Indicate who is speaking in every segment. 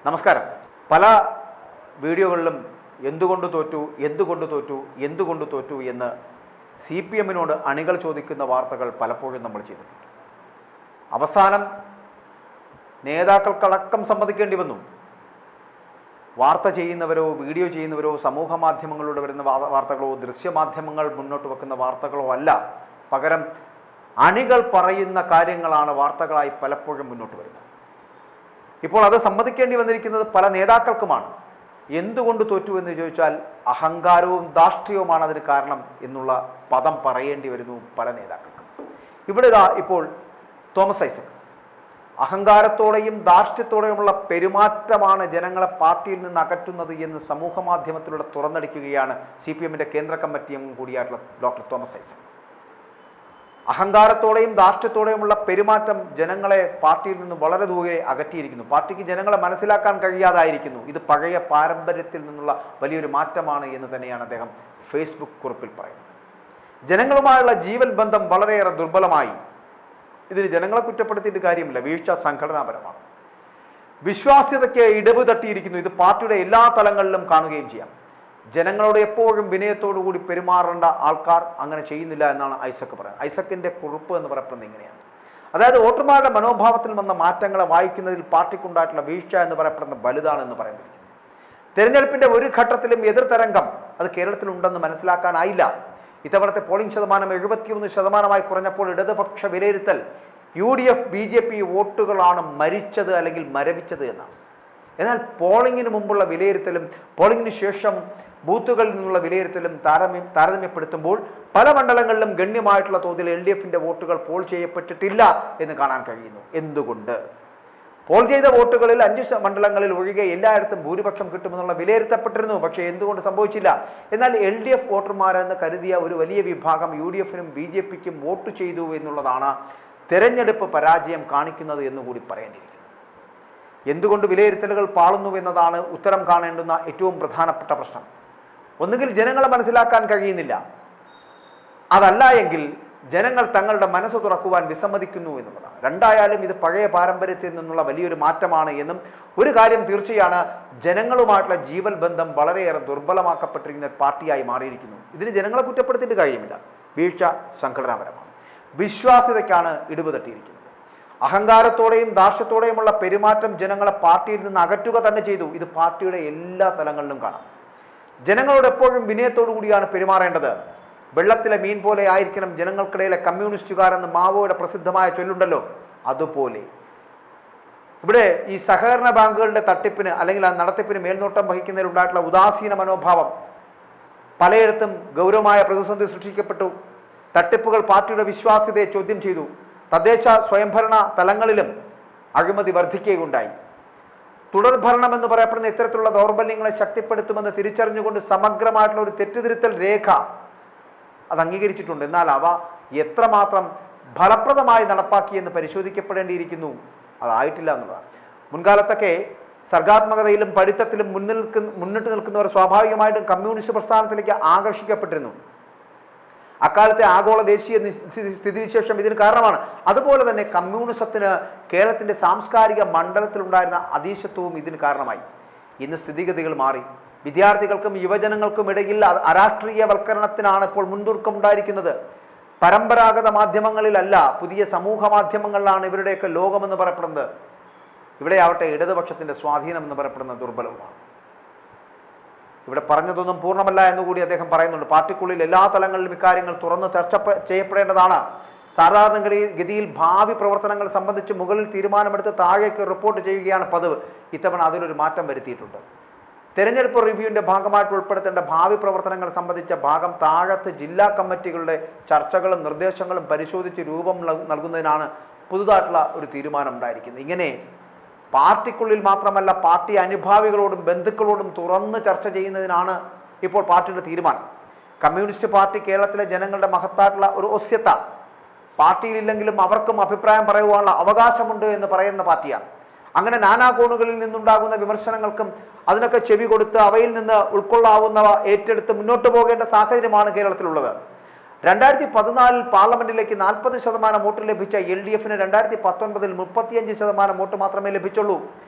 Speaker 1: നമസ്കാരം. പല വീഡിയോകളിലും എന്തുകൊണ്ട് തോറ്റു എന്ന് CPM-നോട് അണികൾ ചോദിക്കുന്ന വാർത്തകൾ പലപ്പോഴും നമ്മൾ ചെയ്തിട്ടുണ്ട്. അവസാനം നേതാക്കൾക്കടക്കം സമ്മതിക്കേണ്ടി വന്നു. വാർത്ത ചെയ്യുന്നവരോ വീഡിയോ ചെയ്യുന്നവരോ സമൂഹ മാധ്യമങ്ങളിലൂടെ വരുന്ന വാർത്തകളോ ദൃശ്യമാധ്യമങ്ങൾ മുന്നോട്ട് വെക്കുന്ന വാർത്തകളോ അല്ല, പകരം അണികൾ പറയുന്ന കാര്യങ്ങളാണ് വാർത്തകളായി പലപ്പോഴും മുന്നോട്ട് വരുന്നത്. ഇപ്പോൾ അത് സമ്മതിക്കേണ്ടി വന്നിരിക്കുന്നത് പല നേതാക്കൾക്കുമാണ്. എന്തുകൊണ്ട് തോറ്റു എന്ന് ചോദിച്ചാൽ അഹങ്കാരവും ധാർഷ്ട്യവുമാണ് അതിന് കാരണം എന്നുള്ള പദം പറയേണ്ടി വരുന്നു പല നേതാക്കൾക്കും. ഇവിടെ ഇപ്പോൾ തോമസ് ഐസക് അഹങ്കാരത്തോടെയും ധാർഷ്ട്യത്തോടെയുമുള്ള പെരുമാറ്റമാണ് ജനങ്ങളെ പാർട്ടിയിൽ നിന്ന് അകറ്റുന്നത് എന്ന് സമൂഹ മാധ്യമത്തിലൂടെ തുറന്നടിക്കുകയാണ് CPM-ന്റെ കേന്ദ്ര കമ്മിറ്റി അംഗം കൂടിയായിട്ടുള്ള ഡോക്ടർ തോമസ് ഐസക്. അഹങ്കാരത്തോടെയും ധാർഷ്ട്യത്തോടെയുമുള്ള പെരുമാറ്റം ജനങ്ങളെ പാർട്ടിയിൽ നിന്ന് വളരെ ദൂരെ അകറ്റിയിരിക്കുന്നു. പാർട്ടിക്ക് ജനങ്ങളെ മനസ്സിലാക്കാൻ കഴിയാതായിരിക്കുന്നു. ഇത് പഴയ പാരമ്പര്യത്തിൽ നിന്നുള്ള വലിയൊരു മാറ്റമാണ് എന്ന് തന്നെയാണ് അദ്ദേഹം ഫേസ്ബുക്ക് കുറിപ്പിൽ പറയുന്നത്. ജനങ്ങളുമായുള്ള ജീവൽ ബന്ധം വളരെയേറെ ദുർബലമായി. ഇതിന് ജനങ്ങളെ കുറ്റപ്പെടുത്തിയിട്ട് കാര്യമില്ല, വീഴ്ച സംഘടനാപരമാണ്. വിശ്വാസ്യതയ്ക്ക് ഇടവ് തട്ടിയിരിക്കുന്നു. ഇത് പാർട്ടിയുടെ എല്ലാ തലങ്ങളിലും കാണുകയും ചെയ്യാം. ജനങ്ങളോട് എപ്പോഴും വിനയത്തോടുകൂടി പെരുമാറേണ്ട ആൾക്കാർ അങ്ങനെ ചെയ്യുന്നില്ല എന്നാണ് ഐസക് പറയുന്നത്. ഐസക്കിന്റെ കുറിപ്പ് എന്ന് പറയപ്പെടുന്നത് ഇങ്ങനെയാണ്. അതായത് വോട്ടർമാരുടെ മനോഭാവത്തിൽ വന്ന മാറ്റങ്ങളെ വായിക്കുന്നതിൽ പാർട്ടിക്കുണ്ടായിട്ടുള്ള വീഴ്ച എന്ന് പറയപ്പെടുന്ന വലുതാണെന്ന് പറയുന്നിരിക്കുന്നു. തെരഞ്ഞെടുപ്പിന്റെ ഒരു ഘട്ടത്തിലും എതിർ തരംഗം അത് കേരളത്തിലുണ്ടെന്ന് മനസ്സിലാക്കാനായില്ല. ഇത്തവണത്തെ പോളിംഗ് ശതമാനം 71% കുറഞ്ഞപ്പോൾ ഇടതുപക്ഷ വിലയിരുത്തൽ UDF BJP വോട്ടുകളാണ് മരിച്ചത് അല്ലെങ്കിൽ മരവിച്ചത് എന്നാണ്. എന്നാൽ പോളിംഗിന് മുമ്പുള്ള വിലയിരുത്തലും പോളിംഗിന് ശേഷം ബൂത്തുകളിൽ നിന്നുള്ള വിലയിരുത്തലും താരതമ്യപ്പെടുത്തുമ്പോൾ പല മണ്ഡലങ്ങളിലും ഗണ്യമായിട്ടുള്ള തോതിൽ LDF-ന്റെ വോട്ടുകൾ പോൾ ചെയ്യപ്പെട്ടിട്ടില്ല എന്ന് കാണാൻ കഴിയുന്നു. എന്തുകൊണ്ട്? പോൾ ചെയ്ത വോട്ടുകളിൽ 5 മണ്ഡലങ്ങളിൽ ഒഴികെ എല്ലായിടത്തും ഭൂരിപക്ഷം കിട്ടുമെന്നുള്ള വിലയിരുത്തപ്പെട്ടിരുന്നു. പക്ഷേ എന്തുകൊണ്ട് സംഭവിച്ചില്ല? എന്നാൽ LDF വോട്ടർമാരെന്ന് കരുതിയ ഒരു വലിയ വിഭാഗം UDF-നും BJP-ക്കും വോട്ട് ചെയ്തു എന്നുള്ളതാണ് തെരഞ്ഞെടുപ്പ് പരാജയം കാണിക്കുന്നത് എന്നുകൂടി പറയേണ്ടിയിരിക്കുന്നു. എന്തുകൊണ്ട് വിലയിരുത്തലുകൾ പാളുന്നു എന്നതാണ് ഉത്തരം കാണേണ്ടുന്ന ഏറ്റവും പ്രധാനപ്പെട്ട പ്രശ്നം. ഒന്നുകിൽ ജനങ്ങളെ മനസ്സിലാക്കാൻ കഴിയുന്നില്ല, അതല്ല എങ്കിൽ ജനങ്ങൾ തങ്ങളുടെ മനസ്സ് തുറക്കുവാൻ വിസമ്മതിക്കുന്നു എന്നുള്ളതാണ്. രണ്ടായാലും ഇത് പഴയ പാരമ്പര്യത്തിൽ നിന്നുള്ള വലിയൊരു മാറ്റമാണ് എന്നും ഒരു കാര്യം തീർച്ചയാണ്, ജനങ്ങളുമായിട്ടുള്ള ജീവൽ ബന്ധം വളരെയേറെ ദുർബലമാക്കപ്പെട്ടിരിക്കുന്ന പാർട്ടിയായി മാറിയിരിക്കുന്നു. ഇതിന് ജനങ്ങളെ കുറ്റപ്പെടുത്തിയിട്ട് കഴിയുമില്ല. വീഴ്ച സംഘടനാപരമാണ്. വിശ്വാസ്യതയ്ക്കാണ് ഇടിവ് തട്ടിയിരിക്കുന്നത്. അഹങ്കാരത്തോടെയും ധാർഷ്ട്യത്തോടെയുമുള്ള പെരുമാറ്റം ജനങ്ങളെ പാർട്ടിയിൽ നിന്ന് അകറ്റുക തന്നെ ചെയ്തു. ഇത് പാർട്ടിയുടെ എല്ലാ തലങ്ങളിലും കാണാം. ജനങ്ങളോട് എപ്പോഴും വിനയത്തോടു കൂടിയാണ് പെരുമാറേണ്ടത്. വെള്ളത്തിലെ മീൻ പോലെ ആയിരിക്കണം ജനങ്ങൾക്കിടയിലെ കമ്മ്യൂണിസ്റ്റുകാരെന്ന് മാവോയുടെ പ്രസിദ്ധമായ ചൊല്ലുണ്ടല്ലോ, അതുപോലെ ഇവിടെ ഈ സഹകരണ ബാങ്കുകളുടെ തട്ടിപ്പിന് അല്ലെങ്കിൽ ആ നടത്തിപ്പിന് മേൽനോട്ടം വഹിക്കുന്നതിലുണ്ടായിട്ടുള്ള ഉദാസീന മനോഭാവം പലയിടത്തും ഗൗരവമായ പ്രതിസന്ധി സൃഷ്ടിക്കപ്പെട്ടു. തട്ടിപ്പുകൾ പാർട്ടിയുടെ വിശ്വാസ്യതയെ ചോദ്യം ചെയ്തു. തദ്ദേശ സ്വയംഭരണ തലങ്ങളിലും അഴിമതി വർദ്ധിക്കുകയുണ്ടായി. തുടർഭരണം എന്ന് പറയപ്പെടുന്ന ഇത്തരത്തിലുള്ള ദൗർബല്യങ്ങളെ ശക്തിപ്പെടുത്തുമെന്ന് തിരിച്ചറിഞ്ഞുകൊണ്ട് സമഗ്രമായിട്ടുള്ള ഒരു തെറ്റുതിരുത്തൽ രേഖ അത് അംഗീകരിച്ചിട്ടുണ്ട്. എന്നാൽ അവ എത്രമാത്രം ഫലപ്രദമായി നടപ്പാക്കിയെന്ന് പരിശോധിക്കപ്പെടേണ്ടിയിരിക്കുന്നു. അതായിട്ടില്ല എന്നുള്ളതാണ്. മുൻകാലത്തൊക്കെ സർഗാത്മകതയിലും പഠിത്തത്തിലും മുന്നിട്ട് നിൽക്കുന്നവർ സ്വാഭാവികമായിട്ടും കമ്മ്യൂണിസ്റ്റ് പ്രസ്ഥാനത്തിലേക്ക് ആകർഷിക്കപ്പെട്ടിരുന്നു. അക്കാലത്തെ ആഗോള ദേശീയ സ്ഥിതിവിശേഷം ഇതിന് കാരണമാണ്. അതുപോലെ തന്നെ കമ്മ്യൂണിസത്തിന് കേരളത്തിന്റെ സാംസ്കാരിക മണ്ഡലത്തിലുണ്ടായിരുന്ന അതീശത്വവും ഇതിന് കാരണമായി. ഇന്ന് സ്ഥിതിഗതികൾ മാറി. വിദ്യാർത്ഥികൾക്കും യുവജനങ്ങൾക്കും ഇടയിൽ അരാഷ്ട്രീയവൽക്കരണത്തിനാണ് ഇപ്പോൾ മുൻതൂക്കം ഉണ്ടായിരിക്കുന്നത്. പരമ്പരാഗത മാധ്യമങ്ങളിലല്ല, പുതിയ സമൂഹ മാധ്യമങ്ങളിലാണ് ഇവരുടെയൊക്കെ ലോകമെന്ന് പറയപ്പെടുന്നത്. ഇവിടെ ആവട്ടെ ഇടതുപക്ഷത്തിന്റെ സ്വാധീനം എന്ന് പറയപ്പെടുന്ന ദുർബലവുമാണ്. ഇവിടെ പറഞ്ഞതൊന്നും പൂർണ്ണമല്ല എന്നുകൂടി അദ്ദേഹം പറയുന്നുണ്ട്. പാർട്ടിക്കുള്ളിൽ എല്ലാ തലങ്ങളിലും ഇക്കാര്യങ്ങൾ തുറന്ന് ചർച്ച ചെയ്യപ്പെടേണ്ടതാണ്. സാധാരണ ഗതിയിൽ ഭാവി പ്രവർത്തനങ്ങൾ സംബന്ധിച്ച് മുകളിൽ തീരുമാനമെടുത്ത് താഴേക്ക് റിപ്പോർട്ട് ചെയ്യുകയാണ് പതിവ്. ഇത്തവണ അതിലൊരു മാറ്റം വരുത്തിയിട്ടുണ്ട്. തെരഞ്ഞെടുപ്പ് റിവ്യൂവിന്റെ ഭാഗമായിട്ട് ഉൾപ്പെടുത്തേണ്ട ഭാവി പ്രവർത്തനങ്ങൾ സംബന്ധിച്ച ഭാഗം താഴത്ത് ജില്ലാ കമ്മിറ്റികളുടെ ചർച്ചകളും നിർദ്ദേശങ്ങളും പരിശോധിച്ച് രൂപം നൽകുന്നതിനാണ് പുതുതായിട്ടുള്ള ഒരു തീരുമാനം ഉണ്ടായിരിക്കുന്നത്. ഇങ്ങനെ പാർട്ടിക്കുള്ളിൽ മാത്രമല്ല പാർട്ടി അനുഭാവികളോടും ബന്ധുക്കളോടും തുറന്ന് ചർച്ച ചെയ്യുന്നതിനാണ് ഇപ്പോൾ പാർട്ടിയുടെ തീരുമാനം. കമ്മ്യൂണിസ്റ്റ് പാർട്ടി കേരളത്തിലെ ജനങ്ങളുടെ മഹത്തായിട്ടുള്ള ഒരു ഒസ്യത്ത. പാർട്ടിയിലില്ലെങ്കിലും അവർക്കും അഭിപ്രായം പറയുവാനുള്ള അവകാശമുണ്ട് എന്ന് പറയുന്ന പാർട്ടിയാണ്. അങ്ങനെ നാനാകോണുകളിൽ നിന്നുണ്ടാകുന്ന വിമർശനങ്ങൾക്കും അതിനൊക്കെ ചെവി കൊടുത്ത് അവയിൽ നിന്ന് ഉൾക്കൊള്ളാവുന്നവ ഏറ്റെടുത്ത് മുന്നോട്ട് പോകേണ്ട സാഹചര്യമാണ് കേരളത്തിലുള്ളത്. 2014 പാർലമെന്റിലേക്ക് 40% വോട്ട് ലഭിച്ച LDF-ന് 2019 35% വോട്ട് മാത്രമേ ലഭിച്ചുള്ളൂ.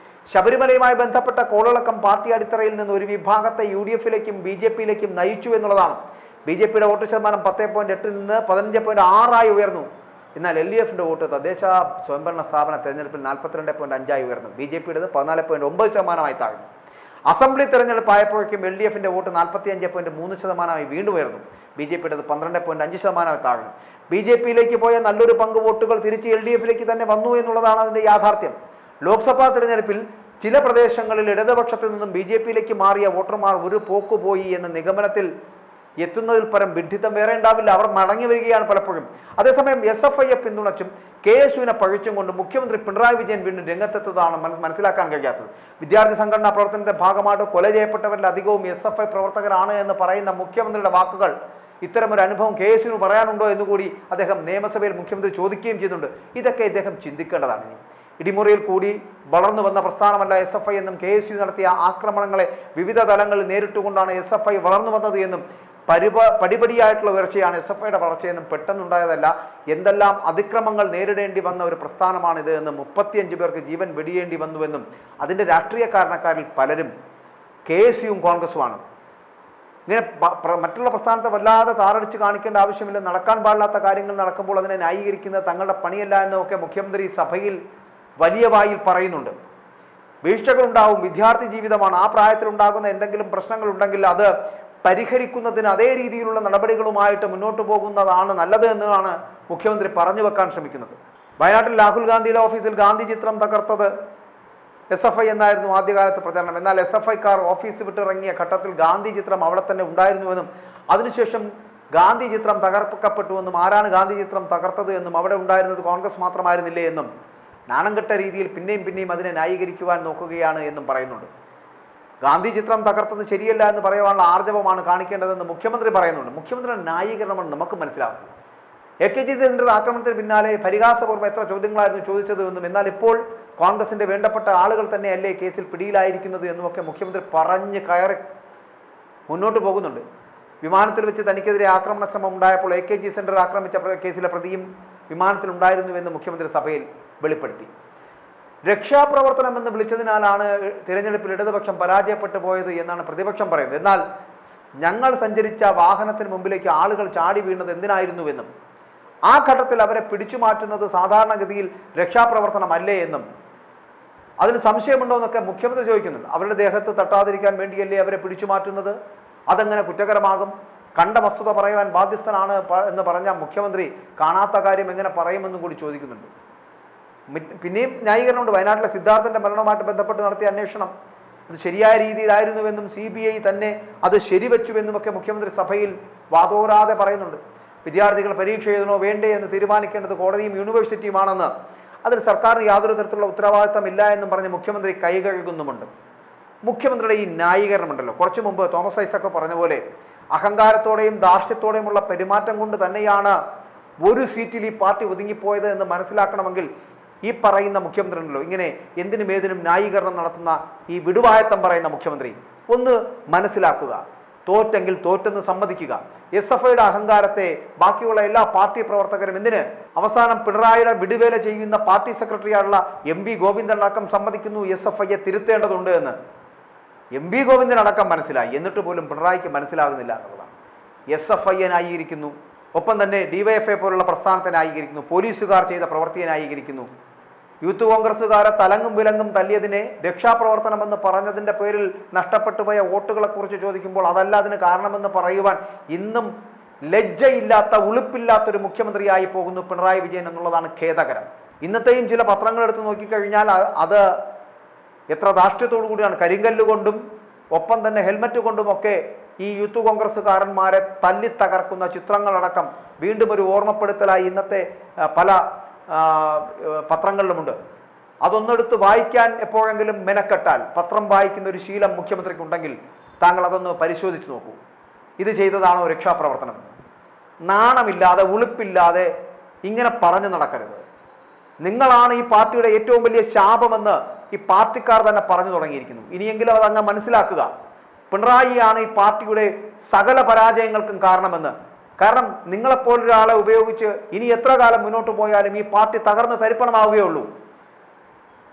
Speaker 1: ശബരിമലയുമായി ബന്ധപ്പെട്ട കോളിളക്കം പാർട്ടി അടിത്തറയിൽ നിന്ന് ഒരു വിഭാഗത്തെ UDF-ലേക്കും BJP-യിലേക്കും നയിച്ചു എന്നുള്ളതാണ്. BJP-യുടെ വോട്ട് ശതമാനം 10.8 നിന്ന് 15.6 ഉയർന്നു. എന്നാൽ LDF-ന്റെ വോട്ട് തദ്ദേശ സ്വയംഭരണ സ്ഥാപന തെരഞ്ഞെടുപ്പിൽ 42.5 ഉയർന്നു. BJP-യുടേത് 14.9% താഴ്ന്നു. അസംബ്ലി തെരഞ്ഞെടുപ്പായപ്പോഴേക്കും LDF-ന്റെ വോട്ട് 45.3% വീണ്ടും ഉയർന്നു. BJP-യുടേത് 12.5% താഴ്ന്നു. BJP-യിലേക്ക് പോയ നല്ലൊരു പങ്ക് വോട്ടുകൾ തിരിച്ച് LDF-ലേക്ക് തന്നെ വന്നു എന്നുള്ളതാണ് അതിന്റെ യാഥാർത്ഥ്യം. ലോക്സഭാ തെരഞ്ഞെടുപ്പിൽ ചില പ്രദേശങ്ങളിൽ ഇടതുപക്ഷത്തിൽ നിന്നും BJP-യിലേക്ക് മാറിയ വോട്ടർമാർ ഒരു പോക്കുപോയി എന്ന നിഗമനത്തിൽ എത്തുന്നതിൽ പരം വിഡ്ഢിത്തം വേറെ ഉണ്ടാവില്ല. അവർ മടങ്ങി വരികയാണ് പലപ്പോഴും. അതേസമയം SFIയെ പിന്തുണച്ചും KSUവിനെ പഴിച്ചും കൊണ്ട് മുഖ്യമന്ത്രി പിണറായി വിജയൻ വീണ്ടും രംഗത്തെത്തുന്നതാണ് മനസ്സിലാക്കാൻ കഴിയാത്തത്. വിദ്യാർത്ഥി സംഘടനാ പ്രവർത്തനത്തിന്റെ ഭാഗമായിട്ട് കൊല ചെയ്യപ്പെട്ടവരിൽ അധികവും SFI പ്രവർത്തകരാണ് എന്ന് പറയുന്ന മുഖ്യമന്ത്രിയുടെ വാക്കുകൾ ഇത്തരമൊരു അനുഭവം KSUവിന് പറയാനുണ്ടോ എന്നുകൂടി അദ്ദേഹം നിയമസഭയിൽ മുഖ്യമന്ത്രി ചോദിക്കുകയും ചെയ്യുന്നുണ്ട്. ഇതൊക്കെ ഇദ്ദേഹം ചിന്തിക്കേണ്ടതാണ്. ഇടിമുറിയിൽ കൂടി വളർന്നു വന്ന പ്രസ്ഥാനമല്ല SFI എന്നും KSU നടത്തിയ ആക്രമണങ്ങളെ വിവിധ തലങ്ങളിൽ നേരിട്ടുകൊണ്ടാണ് SFI വളർന്നു വന്നത് എന്നും പടിപടിയായിട്ടുള്ള ഉയർച്ചയാണ് SFIയുടെ വളർച്ചയെന്നും പെട്ടെന്നുണ്ടായതല്ല, എന്തെല്ലാം അതിക്രമങ്ങൾ നേരിടേണ്ടി വന്ന ഒരു പ്രസ്ഥാനമാണിത് എന്നും 35 പേർക്ക് ജീവൻ വെടിയേണ്ടി വന്നുവെന്നും അതിൻ്റെ രാഷ്ട്രീയ കാരണക്കാരിൽ പലരും KSUവും കോൺഗ്രസുമാണ്. ഇങ്ങനെ മറ്റുള്ള പ്രസ്ഥാനത്തെ വല്ലാതെ താറടിച്ച് കാണിക്കേണ്ട ആവശ്യമില്ല. നടക്കാൻ പാടില്ലാത്ത കാര്യങ്ങൾ നടക്കുമ്പോൾ അതിനെ ന്യായീകരിക്കുന്നത് തങ്ങളുടെ പണിയല്ല എന്നൊക്കെ മുഖ്യമന്ത്രി സഭയിൽ വലിയ വായിൽ പറയുന്നുണ്ട്. വീഴ്ചകളുണ്ടാവും, വിദ്യാർത്ഥി ജീവിതമാണ്. ആ പ്രായത്തിൽ ഉണ്ടാകുന്ന എന്തെങ്കിലും പ്രശ്നങ്ങൾ ഉണ്ടെങ്കിൽ അത് പരിഹരിക്കുന്നതിന് അതേ രീതിയിലുള്ള നടപടികളുമായിട്ട് മുന്നോട്ട് പോകുന്നതാണ് നല്ലത് എന്നാണ് മുഖ്യമന്ത്രി പറഞ്ഞു വെക്കാൻ ശ്രമിക്കുന്നത്. വയനാട്ടിൽ രാഹുൽ ഗാന്ധിയുടെ ഓഫീസിൽ ഗാന്ധി ചിത്രം തകർത്തത് SFI എന്നായിരുന്നു ആദ്യകാലത്ത് പ്രചരണം. എന്നാൽ SFIക്കാർ ഓഫീസ് വിട്ടിറങ്ങിയ ഘട്ടത്തിൽ ഗാന്ധി ചിത്രം അവിടെ തന്നെ ഉണ്ടായിരുന്നുവെന്നും അതിനുശേഷം ഗാന്ധി ചിത്രം തകർക്കപ്പെട്ടുവെന്നും ആരാണ് ഗാന്ധി ചിത്രം തകർത്തത് എന്നും അവിടെ ഉണ്ടായിരുന്നത് കോൺഗ്രസ് മാത്രമായിരുന്നില്ലേ എന്നും നാണംകെട്ട രീതിയിൽ പിന്നെയും അതിനെ ന്യായീകരിക്കുവാൻ നോക്കുകയാണ് എന്നും പറയുന്നുണ്ട്. ഗാന്ധി ചിത്രം തകർത്തത് ശരിയല്ല എന്ന് പറയുവാനുള്ള ആർജവമാണ് കാണിക്കേണ്ടതെന്ന് മുഖ്യമന്ത്രി പറയുന്നുണ്ട്. മുഖ്യമന്ത്രിയുടെ ന്യായീകരണമാണ് നമുക്ക് മനസ്സിലാക്കുന്നത്. AKG സെന്റർ ആക്രമണത്തിന് പിന്നാലെ പരിഹാസപൂർവ്വം എത്ര ചോദ്യങ്ങളായിരുന്നു ചോദിച്ചത് എന്നും എന്നാൽ ഇപ്പോൾ കോൺഗ്രസിന്റെ വേണ്ടപ്പെട്ട ആളുകൾ തന്നെയല്ലേ കേസിൽ പിടിയിലായിരിക്കുന്നത് എന്നുമൊക്കെ മുഖ്യമന്ത്രി പറഞ്ഞ് കയറി മുന്നോട്ട് പോകുന്നുണ്ട്. വിമാനത്തിൽ വെച്ച് തനിക്കെതിരെ ആക്രമണ ശ്രമം ഉണ്ടായപ്പോൾ AKG സെന്റർ ആക്രമിച്ച കേസിലെ പ്രതിയും വിമാനത്തിലുണ്ടായിരുന്നുവെന്ന് മുഖ്യമന്ത്രി സഭയിൽ വെളിപ്പെടുത്തി. രക്ഷാപ്രവർത്തനം എന്ന് വിളിച്ചതിനാലാണ് തിരഞ്ഞെടുപ്പിൽ ഇടതുപക്ഷം പരാജയപ്പെട്ടു പോയത് എന്നാണ് പ്രതിപക്ഷം പറയുന്നത്. എന്നാൽ ഞങ്ങൾ സഞ്ചരിച്ച വാഹനത്തിന് മുമ്പിലേക്ക് ആളുകൾ ചാടി വീണത് എന്തിനായിരുന്നുവെന്നും ആ ഘട്ടത്തിൽ അവരെ പിടിച്ചു മാറ്റുന്നത് സാധാരണഗതിയിൽ രക്ഷാപ്രവർത്തനമല്ലേ എന്നും അതിന് സംശയമുണ്ടോ എന്നൊക്കെ മുഖ്യമന്ത്രി ചോദിക്കുന്നുണ്ട്. അവരുടെ ദേഹത്ത് തട്ടാതിരിക്കാൻ വേണ്ടിയല്ലേ അവരെ പിടിച്ചു മാറ്റുന്നത്? അതെങ്ങനെ കുറ്റകരമാകും? കണ്ട വസ്തുത പറയുവാൻ ബാധ്യസ്ഥനാണ് എന്ന് പറഞ്ഞ മുഖ്യമന്ത്രി കാണാത്ത കാര്യം എങ്ങനെ പറയുമെന്നും കൂടി ചോദിക്കുന്നുണ്ട്. പിന്നെയും ന്യായീകരണമുണ്ട്. വയനാട്ടിലെ സിദ്ധാർത്ഥന്റെ മരണവുമായിട്ട് ബന്ധപ്പെട്ട് നടത്തിയ അന്വേഷണം അത് ശരിയായ രീതിയിലായിരുന്നുവെന്നും CBI തന്നെ അത് ശരിവെച്ചുവെന്നുമൊക്കെ മുഖ്യമന്ത്രി സഭയിൽ വാതോരാതെ പറയുന്നുണ്ട്. വിദ്യാർത്ഥികൾ പരീക്ഷ എഴുതണോ വേണ്ടേ എന്ന് തീരുമാനിക്കേണ്ടത് കോടതിയും യൂണിവേഴ്സിറ്റിയുമാണെന്ന് അതിൽ സർക്കാരിന് യാതൊരു തരത്തിലുള്ള ഉത്തരവാദിത്തമില്ല എന്നും പറഞ്ഞ് മുഖ്യമന്ത്രി കൈകഴുകുന്നുമുണ്ട്. മുഖ്യമന്ത്രിയുടെ ഈ ന്യായീകരണമുണ്ടല്ലോ, കുറച്ചു മുമ്പ് തോമസ് ഐസക് പറഞ്ഞ പോലെ അഹങ്കാരത്തോടെയും ധാർഷ്ട്യത്തോടെയുമുള്ള പെരുമാറ്റം കൊണ്ട് തന്നെയാണ് ഒരു സീറ്റിൽ ഈ പാർട്ടി ഒതുങ്ങിപ്പോയത് എന്ന് മനസ്സിലാക്കണമെങ്കിൽ ഈ പറയുന്ന മുഖ്യമന്ത്രി ഉണ്ടല്ലോ, ഇങ്ങനെ എന്തിനും ഏതിനും ന്യായീകരണം നടത്തുന്ന ഈ വിടുവായത്തം പറയുന്ന മുഖ്യമന്ത്രി ഒന്ന് മനസ്സിലാക്കുക. തോറ്റെങ്കിൽ തോറ്റെന്ന് സമ്മതിക്കുക. SFIയുടെ അഹങ്കാരത്തെ ബാക്കിയുള്ള എല്ലാ പാർട്ടി പ്രവർത്തകരും എന്തിന് അവസാനം പിണറായിയുടെ വിടുവേല ചെയ്യുന്ന പാർട്ടി സെക്രട്ടറിയായുള്ള MV ഗോവിന്ദൻ അടക്കം സമ്മതിക്കുന്നു SFIയെ തിരുത്തേണ്ടതുണ്ട് എന്ന്. MV ഗോവിന്ദൻ അടക്കം മനസ്സിലായി, എന്നിട്ട് പോലും പിണറായിക്ക് മനസ്സിലാകുന്നില്ല എന്നുള്ളതാണ്. SFIയെ ന്യായീകരിക്കുന്നു, ഒപ്പം തന്നെ DYFI പോലുള്ള പ്രസ്ഥാനത്തെ ന്യായീകരിക്കുന്നു, പോലീസുകാർ ചെയ്ത പ്രവൃത്തിയെ ന്യായീകരിക്കുന്നു. യൂത്ത് കോൺഗ്രസ്സുകാരെ തലങ്ങും വിലങ്ങും തല്ലിയതിനെ രക്ഷാപ്രവർത്തനമെന്ന് പറഞ്ഞതിൻ്റെ പേരിൽ നഷ്ടപ്പെട്ടു പോയ വോട്ടുകളെക്കുറിച്ച് ചോദിക്കുമ്പോൾ അതല്ല അതിന് കാരണമെന്ന് പറയുവാൻ ഇന്നും ലജ്ജയില്ലാത്ത ഉളുപ്പില്ലാത്തൊരു മുഖ്യമന്ത്രിയായി പോകുന്നു പിണറായി വിജയൻ എന്നുള്ളതാണ് ഖേദകരം. ഇന്നത്തെയും ചില പത്രങ്ങൾ എടുത്ത് നോക്കിക്കഴിഞ്ഞാൽ അത് എത്ര ധാർഷ്ട്യത്തോടു കൂടിയാണ് കരിങ്കല്ലുകൊണ്ടും ഒപ്പം തന്നെ ഹെൽമറ്റ് കൊണ്ടുമൊക്കെ ഈ യൂത്ത് കോൺഗ്രസ്സുകാരന്മാരെ തല്ലി തകർക്കുന്ന ചിത്രങ്ങളടക്കം വീണ്ടും ഒരു ഓർമ്മപ്പെടുത്തലായി ഇന്നത്തെ പല പത്രങ്ങളിലുമുണ്ട്. അതൊന്നെടുത്ത് വായിക്കാൻ എപ്പോഴെങ്കിലും മെനക്കെട്ടാൽ പത്രം വായിക്കുന്ന ഒരു ശീലം മുഖ്യമന്ത്രിക്കുണ്ടെങ്കിൽ താങ്കൾ അതൊന്ന് പരിശോധിച്ച് നോക്കൂ. ഇത് ചെയ്തതാണോ രക്ഷാപ്രവർത്തനം? നാണമില്ലാതെ ഉളുപ്പില്ലാതെ ഇങ്ങനെ പറഞ്ഞു നടക്കരുത്. നിങ്ങളാണ് ഈ പാർട്ടിയുടെ ഏറ്റവും വലിയ ശാപമെന്ന് ഈ പാർട്ടിക്കാർ തന്നെ പറഞ്ഞു തുടങ്ങിയിരിക്കുന്നു. ഇനിയെങ്കിലും അതങ്ങ് മനസ്സിലാക്കുക. പിണറായിയാണ് ഈ പാർട്ടിയുടെ സകല പരാജയങ്ങൾക്കും കാരണമെന്ന്. കാരണം നിങ്ങളെപ്പോലൊരാളെ ഉപയോഗിച്ച് ഇനി എത്ര കാലം മുന്നോട്ട് പോയാലും ഈ പാർട്ടി തകർന്ന് തരിപ്പണമാവുകയുള്ളൂ.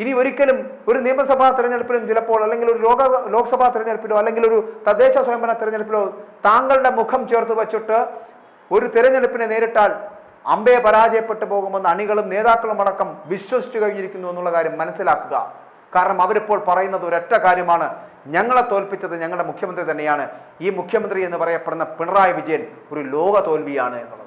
Speaker 1: ഇനി ഒരിക്കലും ഒരു നിയമസഭാ തെരഞ്ഞെടുപ്പിലും ചിലപ്പോൾ അല്ലെങ്കിൽ ഒരു ലോക്സഭാ തെരഞ്ഞെടുപ്പിലോ അല്ലെങ്കിൽ ഒരു തദ്ദേശ സ്വയംഭരണ തെരഞ്ഞെടുപ്പിലോ താങ്കളുടെ മുഖം ചേർത്ത് വച്ചിട്ട് ഒരു തെരഞ്ഞെടുപ്പിനെ നേരിട്ടാൽ അമ്പയെ പരാജയപ്പെട്ടു പോകുമെന്ന് അണികളും നേതാക്കളും അടക്കം വിശ്വസിച്ചു കഴിഞ്ഞിരിക്കുന്നു എന്നുള്ള കാര്യം മനസ്സിലാക്കുക. കാരണം അവരിപ്പോൾ പറയുന്നത് ഒരൊറ്റ കാര്യമാണ്, ഞങ്ങളെ തോൽപ്പിച്ചത് ഞങ്ങളുടെ മുഖ്യമന്ത്രി തന്നെയാണ്. ഈ മുഖ്യമന്ത്രി എന്ന് പറയപ്പെടുന്ന പിണറായി വിജയൻ ഒരു ലോക തോൽവിയാണ് എന്നുള്ളത്.